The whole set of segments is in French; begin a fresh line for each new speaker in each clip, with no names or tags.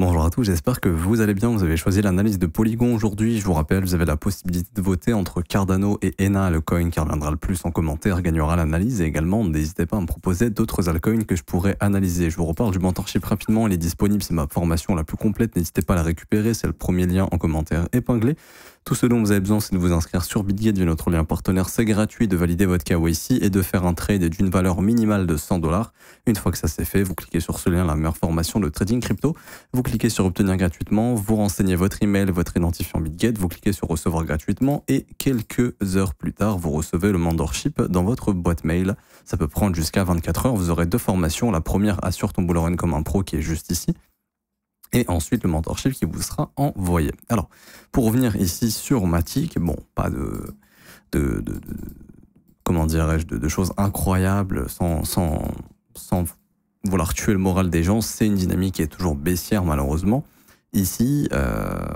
Bonjour à tous, j'espère que vous allez bien. Vous avez choisi l'analyse de Polygon aujourd'hui. Je vous rappelle, vous avez la possibilité de voter entre Cardano et ENA. Le coin qui reviendra le plus en commentaire gagnera l'analyse. Et également, n'hésitez pas à me proposer d'autres altcoins que je pourrais analyser. Je vous reparle du mentorship rapidement. Il est disponible, c'est ma formation la plus complète. N'hésitez pas à la récupérer. C'est le premier lien en commentaire épinglé. Tout ce dont vous avez besoin, c'est de vous inscrire sur Bitget via notre lien partenaire. C'est gratuit, de valider votre KYC et de faire un trade d'une valeur minimale de 100 $. Une fois que ça c'est fait, vous cliquez sur ce lien, la meilleure formation de trading crypto. Vous cliquez sur obtenir gratuitement, vous renseignez votre email, votre identifiant Bitget, vous cliquez sur recevoir gratuitement et quelques heures plus tard, vous recevez le mentorship dans votre boîte mail. Ça peut prendre jusqu'à 24 heures. Vous aurez deux formations. La première, assure ton bull run comme un pro, qui est juste ici. Et ensuite, le mentorship qui vous sera envoyé. Alors, pour revenir ici sur Matic, bon, pas comment dirais-je, de choses incroyables sans vouloir tuer le moral des gens. C'est une dynamique qui est toujours baissière, malheureusement. Ici,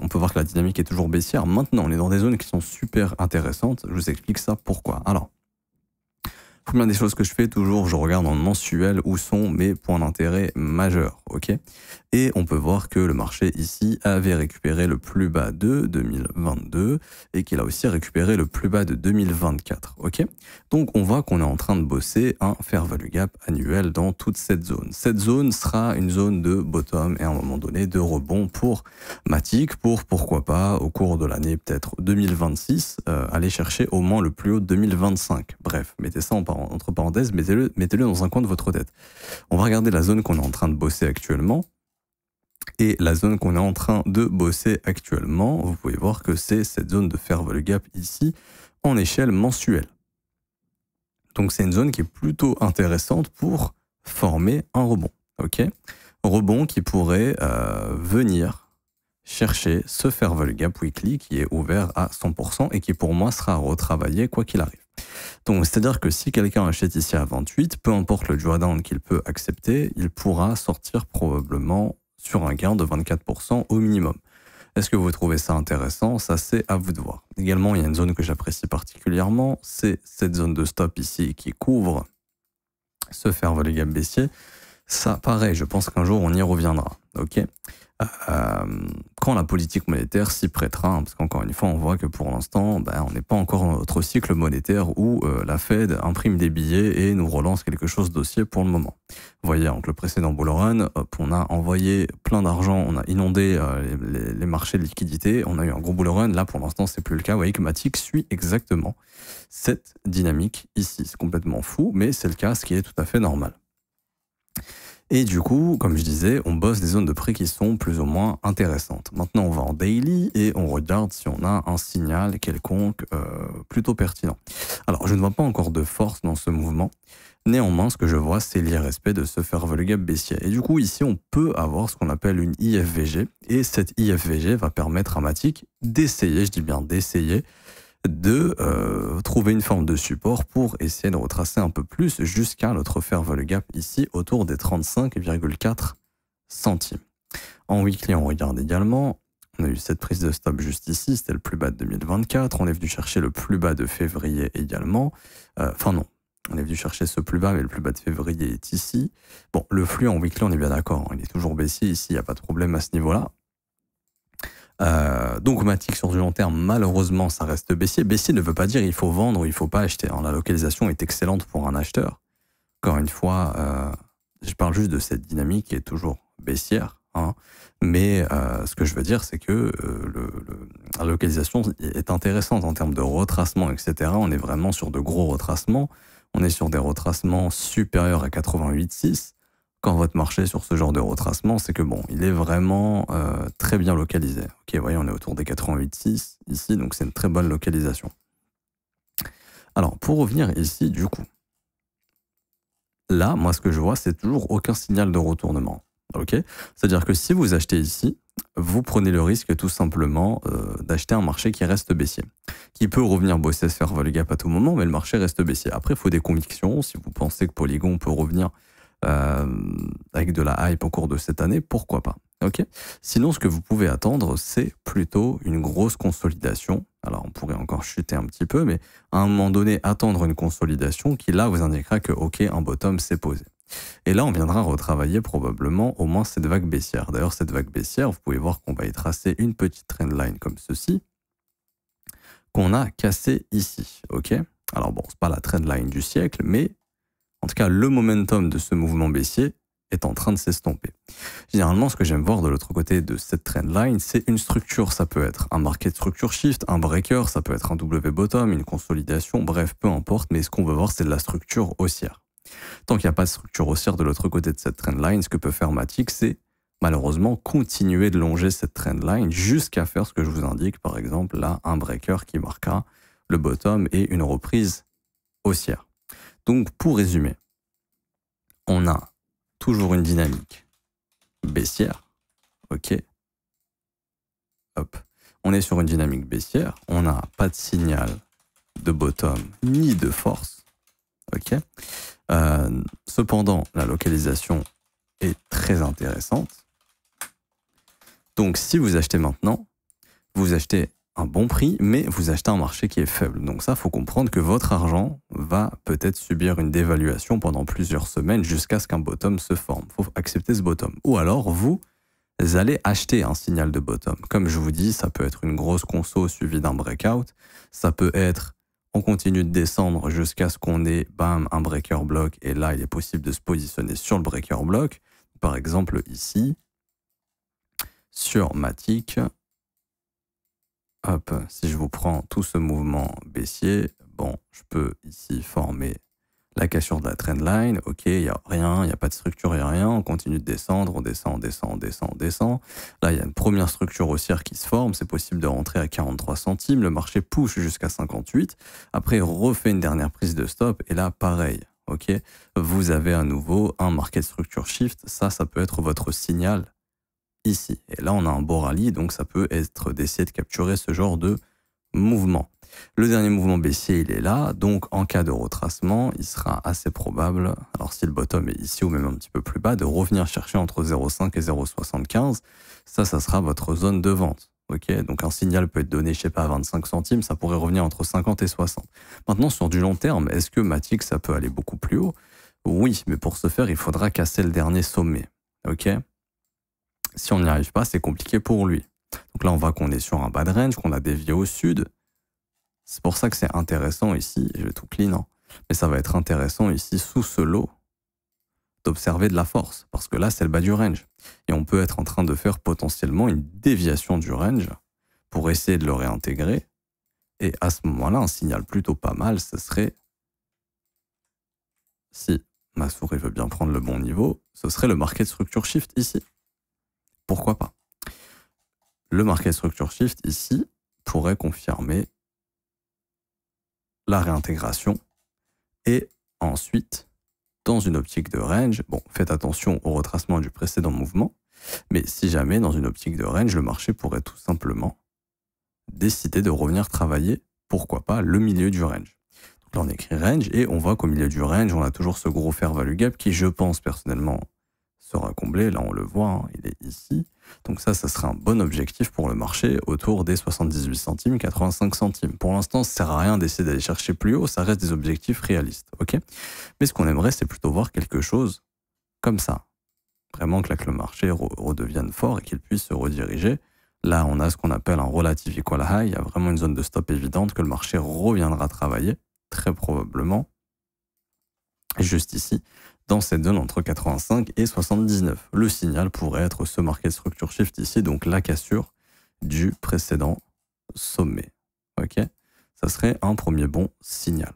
on peut voir que la dynamique est toujours baissière. Maintenant, on est dans des zones qui sont super intéressantes. Je vous explique ça pourquoi. Alors, première des choses que je fais toujours, je regarde en mensuel où sont mes points d'intérêt majeurs, ok? Et on peut voir que le marché ici avait récupéré le plus bas de 2022 et qu'il a aussi récupéré le plus bas de 2024, ok? Donc on voit qu'on est en train de bosser un fair value gap annuel dans toute cette zone. Cette zone sera une zone de bottom et à un moment donné de rebond pour Matic, pour pourquoi pas au cours de l'année peut-être 2026 aller chercher au moins le plus haut de 2025. Bref, mettez ça entre parenthèses, mettez-le dans un coin de votre tête. On va regarder la zone qu'on est en train de bosser actuellement. Et la zone qu'on est en train de bosser actuellement, vous pouvez voir que c'est cette zone de fair value gap ici en échelle mensuelle. Donc c'est une zone qui est plutôt intéressante pour former un rebond. Ok, rebond qui pourrait venir chercher ce fair value gap weekly qui est ouvert à 100% et qui pour moi sera retravaillé quoi qu'il arrive. Donc c'est-à-dire que si quelqu'un achète ici à 28, peu importe le drawdown qu'il peut accepter, il pourra sortir probablement sur un gain de 24% au minimum. Est-ce que vous trouvez ça intéressant? Ça, c'est à vous de voir. Également, il y a une zone que j'apprécie particulièrement, c'est cette zone de stop ici qui couvre ce fair value gap baissier. Ça, pareil, je pense qu'un jour, on y reviendra. Ok, quand la politique monétaire s'y prêtera, hein, parce qu'encore une fois, on voit que pour l'instant, on n'est pas encore dans notre cycle monétaire où la Fed imprime des billets et nous relance quelque chose d'haussier pour le moment. Vous voyez, avec le précédent bull run, on a envoyé plein d'argent, on a inondé les marchés de liquidités, on a eu un gros bull run. Là, pour l'instant, c'est plus le cas. Vous voyez que Matic suit exactement cette dynamique ici. C'est complètement fou, mais c'est le cas, ce qui est tout à fait normal. Et du coup, comme je disais, on bosse des zones de prix qui sont plus ou moins intéressantes. Maintenant, on va en daily et on regarde si on a un signal quelconque plutôt pertinent. Alors, je ne vois pas encore de force dans ce mouvement. Néanmoins, ce que je vois, c'est l'irrespect de ce fair value gap baissier. Et du coup, ici, on peut avoir ce qu'on appelle une IFVG. Et cette IFVG va permettre à Matic d'essayer, je dis bien d'essayer, de trouver une forme de support pour essayer de retracer un peu plus jusqu'à notre fair value gap ici autour des 35,4 centimes. En weekly, on regarde également, on a eu cette prise de stop juste ici, c'était le plus bas de 2024, on est venu chercher le plus bas de février également, enfin non, on est venu chercher ce plus bas, mais le plus bas de février est ici. Bon, le flux en weekly, on est bien d'accord, hein, il est toujours baissier ici, il n'y a pas de problème à ce niveau-là. Donc Matic sur du long terme, malheureusement, ça reste baissier. Baissier ne veut pas dire il faut vendre ou il faut pas acheter. Alors, la localisation est excellente pour un acheteur. Encore une fois, je parle juste de cette dynamique qui est toujours baissière. Hein. Mais ce que je veux dire, c'est que la localisation est intéressante en termes de retracement, etc. On est vraiment sur de gros retracements. On est sur des retracements supérieurs à 88,6. Quand votre marché sur ce genre de retracement, c'est que bon, il est vraiment très bien localisé. Ok, vous voyez, on est autour des 88,6 ici, donc c'est une très bonne localisation. Alors, pour revenir ici, du coup, là, moi, ce que je vois, c'est toujours aucun signal de retournement. Ok, c'est-à-dire que si vous achetez ici, vous prenez le risque tout simplement d'acheter un marché qui reste baissier, qui peut revenir bosser, se faire value gap à tout moment, mais le marché reste baissier. Après, il faut des convictions. Si vous pensez que Polygon peut revenir avec de la hype au cours de cette année, pourquoi pas. Ok. Sinon, ce que vous pouvez attendre, c'est plutôt une grosse consolidation. Alors, on pourrait encore chuter un petit peu, mais à un moment donné, attendre une consolidation qui, là, vous indiquera que, ok, un bottom s'est posé. Et là, on viendra retravailler probablement au moins cette vague baissière. D'ailleurs, cette vague baissière, vous pouvez voir qu'on va y tracer une petite trendline comme ceci, qu'on a cassée ici, ok? Alors bon, c'est pas la trendline du siècle, mais en tout cas, le momentum de ce mouvement baissier est en train de s'estomper. Généralement, ce que j'aime voir de l'autre côté de cette trendline, c'est une structure. Ça peut être un market structure shift, un breaker, ça peut être un W bottom, une consolidation, bref, peu importe, mais ce qu'on veut voir, c'est de la structure haussière. Tant qu'il n'y a pas de structure haussière de l'autre côté de cette trendline, ce que peut faire Matic, c'est malheureusement continuer de longer cette trendline jusqu'à faire ce que je vous indique, par exemple, là, un breaker qui marquera le bottom et une reprise haussière. Donc, pour résumer, on a toujours une dynamique baissière, ok. Hop, on est sur une dynamique baissière, on n'a pas de signal de bottom ni de force, ok. Cependant, la localisation est très intéressante. Donc, si vous achetez maintenant, vous achetez un bon prix, mais vous achetez un marché qui est faible. Donc ça, il faut comprendre que votre argent va peut-être subir une dévaluation pendant plusieurs semaines jusqu'à ce qu'un bottom se forme. Il faut accepter ce bottom. Ou alors, vous allez acheter un signal de bottom. Comme je vous dis, ça peut être une grosse conso suivie d'un breakout. Ça peut être, on continue de descendre jusqu'à ce qu'on ait, bam, un breaker block. Et là, il est possible de se positionner sur le breaker block. Par exemple, ici, sur Matic. Hop, si je vous prends tout ce mouvement baissier, bon, je peux ici former la cassure de la trendline. Ok, il n'y a rien, il n'y a pas de structure, il n'y a rien. On continue de descendre, on descend, on descend, on descend, on descend. Là, il y a une première structure haussière qui se forme. C'est possible de rentrer à 43 centimes. Le marché push jusqu'à 58. Après, refait une dernière prise de stop. Et là, pareil. Ok, vous avez à nouveau un market structure shift. Ça peut être votre signal ici. Et là, on a un beau rallye, donc ça peut être d'essayer de capturer ce genre de mouvement. Le dernier mouvement baissier, il est là, donc en cas de retracement, il sera assez probable, alors si le bottom est ici ou même un petit peu plus bas, de revenir chercher entre 0,5 et 0,75. Ça sera votre zone de vente. Ok, donc un signal peut être donné, je sais pas, à 25 centimes, ça pourrait revenir entre 50 et 60. Maintenant, sur du long terme, est-ce que Matic, ça peut aller beaucoup plus haut? Oui, mais pour ce faire, il faudra casser le dernier sommet. Ok? Si on n'y arrive pas, c'est compliqué pour lui. Donc là, on voit qu'on est sur un bad range, qu'on a dévié au sud. C'est pour ça que c'est intéressant ici, je vais tout clean, hein, mais ça va être intéressant ici, sous ce lot, d'observer de la force. Parce que là, c'est le bas du range. Et on peut être en train de faire potentiellement une déviation du range pour essayer de le réintégrer. Et à ce moment-là, un signal plutôt pas mal, ce serait, si ma souris veut bien prendre le bon niveau, ce serait le market structure shift ici. Pourquoi pas? Le market structure shift ici pourrait confirmer la réintégration et ensuite, dans une optique de range, bon, faites attention au retracement du précédent mouvement, mais si jamais dans une optique de range, le marché pourrait tout simplement décider de revenir travailler, pourquoi pas, le milieu du range. Donc là, on écrit range et on voit qu'au milieu du range, on a toujours ce gros fair value gap qui, je pense personnellement, sera comblé. Là, on le voit, hein, il est ici. Donc ça sera un bon objectif pour le marché autour des 78 centimes, 85 centimes. Pour l'instant, ça ne sert à rien d'essayer d'aller chercher plus haut, ça reste des objectifs réalistes. Ok, mais ce qu'on aimerait, c'est plutôt voir quelque chose comme ça. Vraiment que le marché redevienne fort et qu'il puisse se rediriger. Là, on a ce qu'on appelle un relative equal high. Il y a vraiment une zone de stop évidente que le marché reviendra travailler, très probablement. Et juste ici, dans cette zone entre 85 et 79. Le signal pourrait être ce market structure shift ici, donc la cassure du précédent sommet. Ok, ça serait un premier bon signal.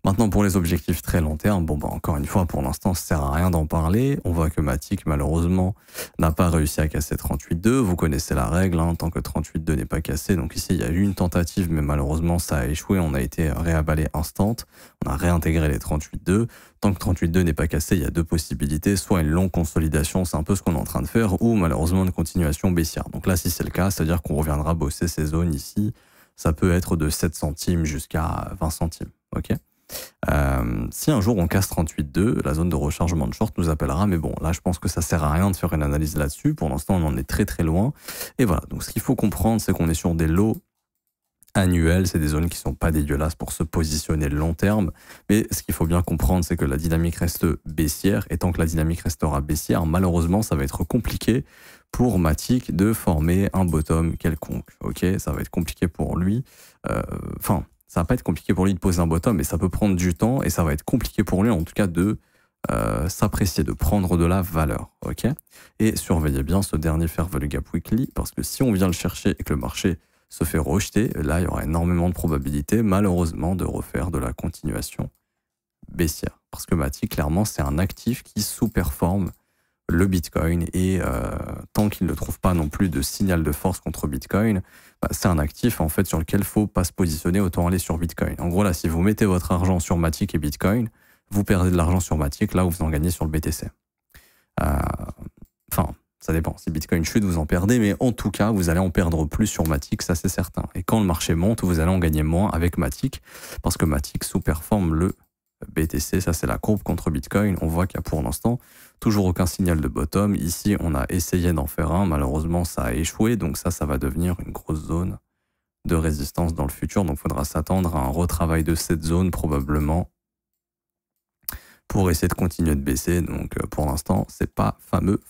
Maintenant, pour les objectifs très long terme, bon, bah, encore une fois, pour l'instant, ça sert à rien d'en parler. On voit que Matic, malheureusement, n'a pas réussi à casser 38,2. Vous connaissez la règle, hein, tant que 38,2 n'est pas cassé. Donc ici, il y a eu une tentative, mais malheureusement, ça a échoué. On a été réabalé instant. On a réintégré les 38,2. Tant que 38,2 n'est pas cassé, il y a deux possibilités. Soit une longue consolidation, c'est un peu ce qu'on est en train de faire, ou malheureusement une continuation baissière. Donc là, si c'est le cas, c'est-à-dire qu'on reviendra bosser ces zones ici. Ça peut être de 7 centimes jusqu'à 20 centimes. Ok. Si un jour on casse 38,2, la zone de rechargement de short nous appellera, mais bon, là je pense que ça sert à rien de faire une analyse là-dessus. Pour l'instant, on en est très très loin. Et voilà, donc ce qu'il faut comprendre, c'est qu'on est sur des lots annuelles. C'est des zones qui sont pas dégueulasses pour se positionner long terme. Mais ce qu'il faut bien comprendre, c'est que la dynamique reste baissière. Et tant que la dynamique restera baissière, malheureusement, ça va être compliqué pour Matic de former un bottom quelconque. Ok, ça va être compliqué pour lui. Enfin, ça va pas être compliqué pour lui de poser un bottom, mais ça peut prendre du temps et ça va être compliqué pour lui, en tout cas, de s'apprécier, de prendre de la valeur. Ok, et surveillez bien ce dernier fair value gap weekly, parce que si on vient le chercher et que le marché se fait rejeter, là, il y aura énormément de probabilités, malheureusement, de refaire de la continuation baissière. Parce que Matic, clairement, c'est un actif qui sous-performe le Bitcoin et tant qu'il ne trouve pas non plus de signal de force contre Bitcoin, bah, c'est un actif en fait sur lequel il ne faut pas se positionner, autant aller sur Bitcoin. En gros, là, si vous mettez votre argent sur Matic et Bitcoin, vous perdez de l'argent sur Matic, là où vous en gagnez sur le BTC. Enfin, ça dépend. Si Bitcoin chute, vous en perdez, mais en tout cas, vous allez en perdre plus sur Matic, ça c'est certain. Et quand le marché monte, vous allez en gagner moins avec Matic, parce que Matic sous-performe le BTC, ça c'est la courbe contre Bitcoin. On voit qu'il y a pour l'instant toujours aucun signal de bottom. Ici, on a essayé d'en faire un, malheureusement ça a échoué, donc ça va devenir une grosse zone de résistance dans le futur. Donc il faudra s'attendre à un retravail de cette zone probablement pour essayer de continuer de baisser. Donc pour l'instant, c'est pas fameux.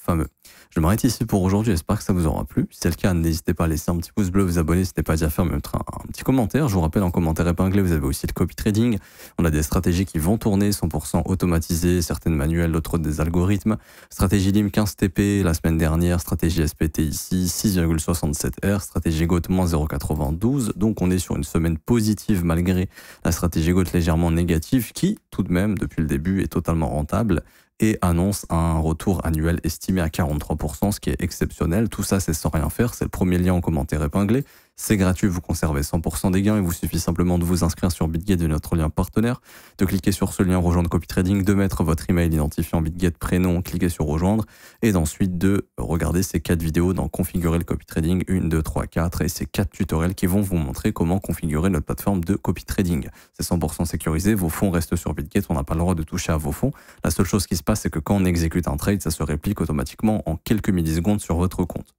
Je m'arrête ici pour aujourd'hui, j'espère que ça vous aura plu. Si c'est le cas, n'hésitez pas à laisser un petit pouce bleu, vous abonner si ce n'est pas déjà fait, mettre un petit commentaire. Je vous rappelle, en commentaire épinglé, vous avez aussi le copy trading. On a des stratégies qui vont tourner, 100% automatisées, certaines manuelles, d'autres des algorithmes. Stratégie LIM 15 TP la semaine dernière, stratégie SPT ici, 6,67 R, stratégie GOAT moins 0,92. Donc on est sur une semaine positive malgré la stratégie GOAT légèrement négative qui, tout de même, depuis le début, est totalement rentable et annonce un retour annuel estimé à 43%, ce qui est exceptionnel. Tout ça, c'est sans rien faire. C'est le premier lien en commentaire épinglé. C'est gratuit, vous conservez 100% des gains. Il vous suffit simplement de vous inscrire sur BitGet, notre lien partenaire, de cliquer sur ce lien rejoindre copy trading, de mettre votre email identifiant BitGet, prénom, cliquer sur rejoindre et d'ensuite de regarder ces 4 vidéos dans configurer le copy trading, 1, 2, 3, 4 et ces 4 tutoriels qui vont vous montrer comment configurer notre plateforme de copy trading. C'est 100% sécurisé, vos fonds restent sur BitGet, on n'a pas le droit de toucher à vos fonds. La seule chose qui se passe, c'est que quand on exécute un trade, ça se réplique automatiquement en quelques millisecondes sur votre compte.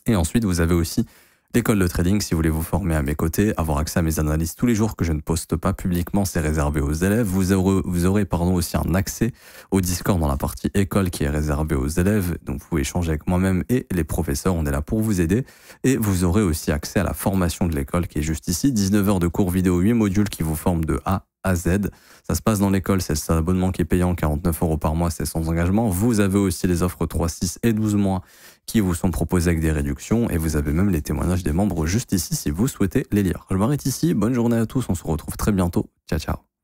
Et ensuite, vous avez aussi l'école de trading, si vous voulez vous former à mes côtés, avoir accès à mes analyses tous les jours que je ne poste pas publiquement, c'est réservé aux élèves. Vous aurez aussi un accès au Discord dans la partie école qui est réservé aux élèves. Donc vous pouvez échanger avec moi-même et les professeurs, on est là pour vous aider. Et vous aurez aussi accès à la formation de l'école qui est juste ici, 19 heures de cours vidéo, 8 modules qui vous forment de A à Z. Ça se passe dans l'école, c'est un abonnement qui est payant, 49 € par mois, c'est sans engagement. Vous avez aussi les offres 3, 6 et 12 mois qui vous sont proposées avec des réductions et vous avez même les témoignages des membres juste ici si vous souhaitez les lire. Je m'arrête ici, bonne journée à tous, on se retrouve très bientôt. Ciao, ciao.